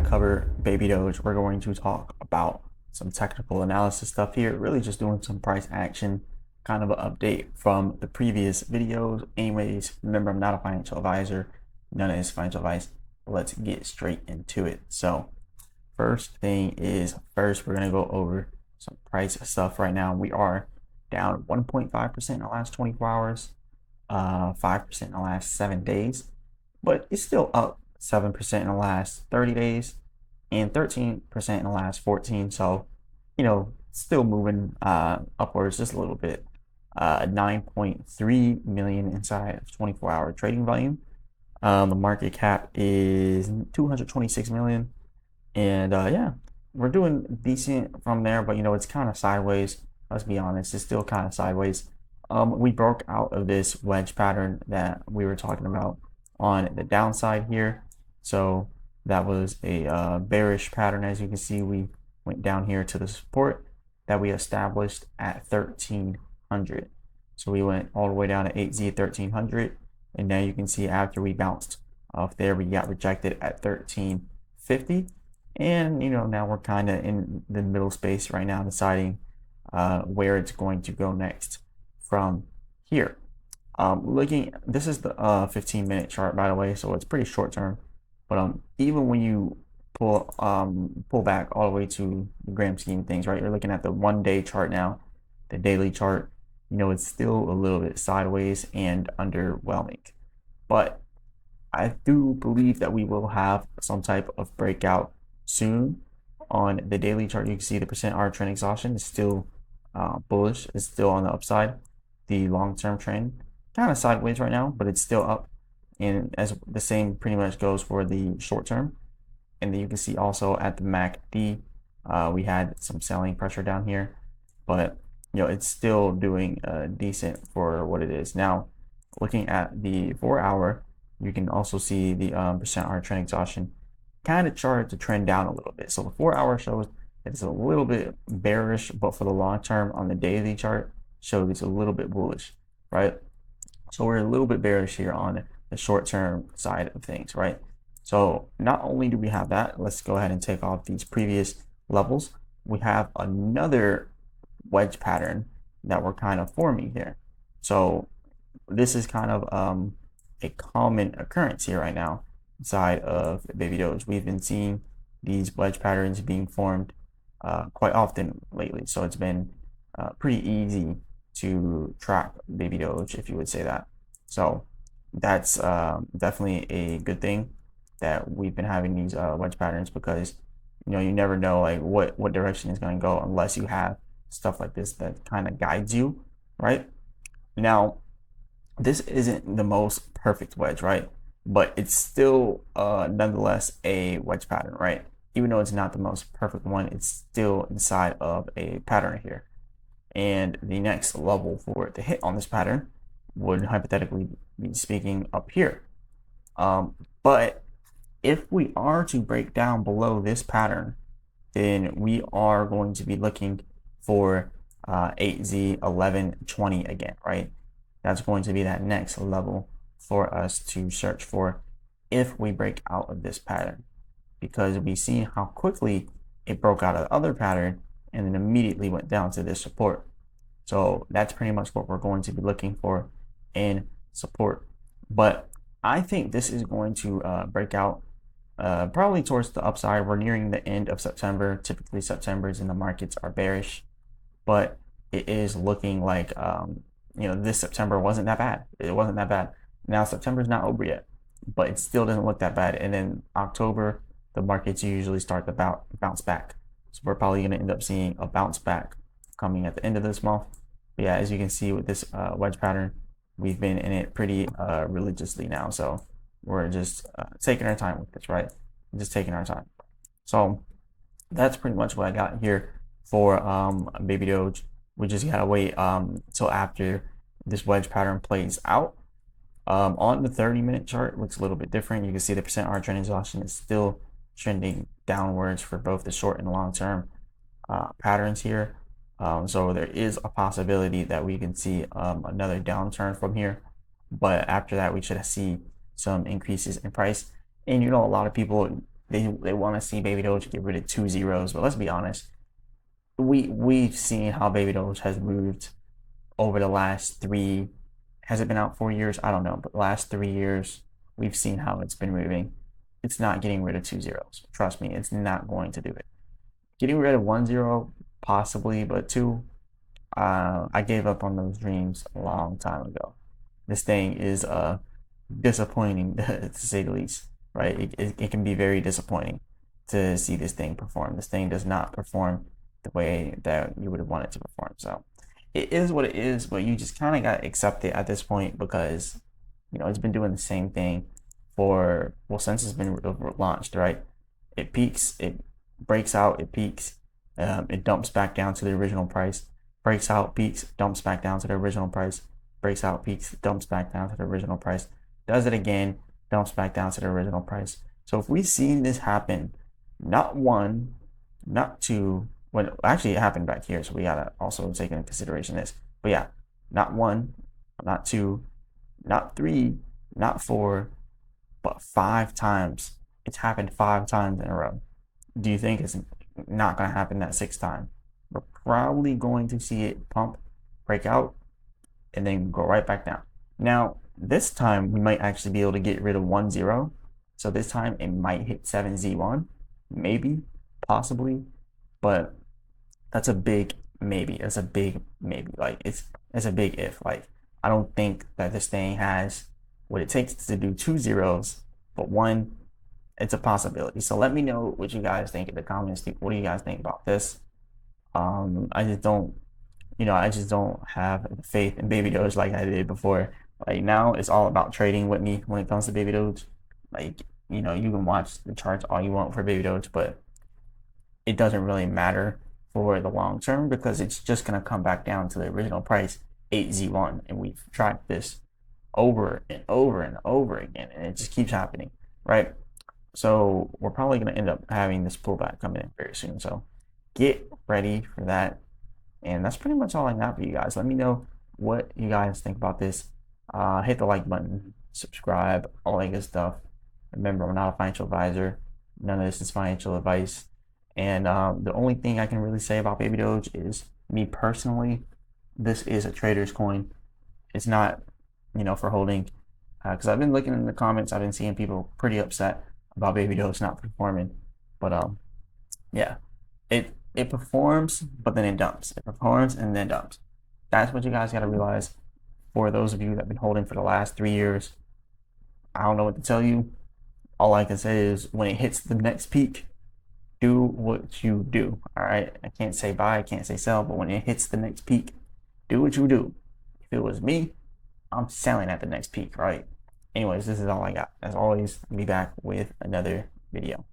cover baby Doge. We're going to talk about some technical analysis stuff here, really just doing some price action, kind of an update from the previous videos. Anyways, remember, I'm not a financial advisor, none of this financial advice. Let's get straight into it. So first thing is first, we're going to go over some price stuff right now. We are down 1.5% in the last 24 hours, 5% in the last 7 days, but it's still up 7% in the last 30 days and 13% in the last 14. So, still moving upwards just a little bit. 9.3 million inside of 24-hour trading volume. The market cap is 226 million. And yeah, we're doing decent from there, but it's kind of sideways. Let's be honest, it's still kind of sideways. We broke out of this wedge pattern that we were talking about on the downside here. So that was a bearish pattern. As you can see, we went down here to the support that we established at 1300. So we went all the way down to 8Z 1300. And now you can see after we bounced off there, we got rejected at 1350. And now we're kind of in the middle space right now, deciding where it's going to go next from here. This is the 15-minute chart, by the way, so it's pretty short term. But even when you pull back all the way to the grand scheme of things, right? You're looking at the 1-day chart now, the daily chart. It's still a little bit sideways and underwhelming. But I do believe that we will have some type of breakout soon. On the daily chart, you can see the % trend exhaustion is still bullish. It's still on the upside. The long-term trend kind of sideways right now, but it's still up. And as the same pretty much goes for the short term. And then you can see also at the MACD, we had some selling pressure down here, but it's still doing decent for what it is. Now, looking at the 4-hour, you can also see the % trend exhaustion kind of started to trend down a little bit. So the 4-hour shows it's a little bit bearish, but for the long term on the daily chart shows it's a little bit bullish, right? So we're a little bit bearish here on the short-term side of things, right? So not only do we have that, let's go ahead and take off these previous levels. We have another wedge pattern that we're kind of forming here. So this is kind of a common occurrence here right now inside of baby Doge. We've been seeing these wedge patterns being formed quite often lately. So it's been pretty easy to track baby Doge, if you would say that. So that's definitely a good thing that we've been having these wedge patterns, because you never know like what direction is going to go unless you have stuff like this that kind of guides you, right? Now, this isn't the most perfect wedge, right? But it's still nonetheless a wedge pattern, right? Even though it's not the most perfect one, it's still inside of a pattern here. And the next level for it to hit on this pattern would hypothetically be speaking up here. But if we are to break down below this pattern, then we are going to be looking for 8Z 1120 again, right? That's going to be that next level for us to search for if we break out of this pattern, because we've seen how quickly it broke out of the other pattern and then immediately went down to this support. So that's pretty much what we're going to be looking for in support. But I think this is going to break out probably towards the upside. We're nearing the end of September. Typically September's in the markets are bearish, but it is looking like this September wasn't that bad. It wasn't that bad. Now September's not over yet, but it still doesn't look that bad. And then October, the markets usually start to bounce back. So we're probably going to end up seeing a bounce back coming at the end of this month. But yeah, as you can see with this wedge pattern, we've been in it pretty religiously now. So we're just taking our time with this, right? Just taking our time. So that's pretty much what I got here for baby Doge. We just gotta wait till after this wedge pattern plays out. On the 30-minute chart, it looks a little bit different. You can see the % trend exhaustion is still trending downwards for both the short and long-term patterns here. So there is a possibility that we can see another downturn from here, but after that we should see some increases in price. And a lot of people they want to see Baby Doge get rid of 2 zeros, but let's be honest, we've seen how Baby Doge has moved over the last three. Has it been out 4 years? I don't know, but the last 3 years we've seen how it's been moving. It's not getting rid of 2 zeros. Trust me, it's not going to do it. Getting rid of 1 zero, possibly, but two, I gave up on those dreams a long time ago. This thing is disappointing to say the least, right? It can be very disappointing to see this thing perform. This thing does not perform the way that you would want it to perform. So it is what it is, but you just kind of got to accept it at this point because, it's been doing the same thing for, well, since it's been launched, right? It peaks, it breaks out, it peaks, it dumps back down to the original price, breaks out, peaks, dumps back down to the original price, breaks out, peaks, dumps back down to the original price, does it again, dumps back down to the original price. So if we've seen this happen, not one, not two, when actually it happened back here, so we gotta also take into consideration this. But yeah, not one, not two, not three, not four, but 5 times. It's happened 5 times in a row. Do you think it's not gonna happen that 6th time? We're probably going to see it pump, break out, and then go right back down. Now, this time we might actually be able to get rid of 1 zero. So this time it might hit 7Z1, maybe, possibly, but that's a big maybe. It's a big maybe. Like it's a big if. Like I don't think that this thing has what it takes to do 2 zeros, but one, it's a possibility. So let me know what you guys think in the comments. What do you guys think about this? I just don't, I just don't have faith in Baby Doge like I did before. Like now it's all about trading with me when it comes to Baby Doge. Like, you can watch the charts all you want for Baby Doge, but it doesn't really matter for the long term because it's just going to come back down to the original price, 8Z1. And we've tracked this over and over and over again, and it just keeps happening, right? So we're probably going to end up having this pullback coming in very soon. So get ready for that. And that's pretty much all I got for you guys. Let me know what you guys think about this. Hit the like button, subscribe, all that good stuff. Remember, I'm not a financial advisor. None of this is financial advice. And the only thing I can really say about Baby Doge is, me personally, this is a trader's coin. It's not, for holding. Because I've been looking in the comments, I've been seeing people pretty upset about Baby Doge not performing. But yeah, it performs, but then it dumps. It performs and then dumps. That's what you guys got to realize. For those of you that have been holding for the last 3 years, I don't know what to tell you. All I can say is when it hits the next peak, do what you do. All right. I can't say buy, I can't say sell, but when it hits the next peak, do what you do. If it was me, I'm selling at the next peak, right? Anyways, this is all I got. As always, I'll be back with another video.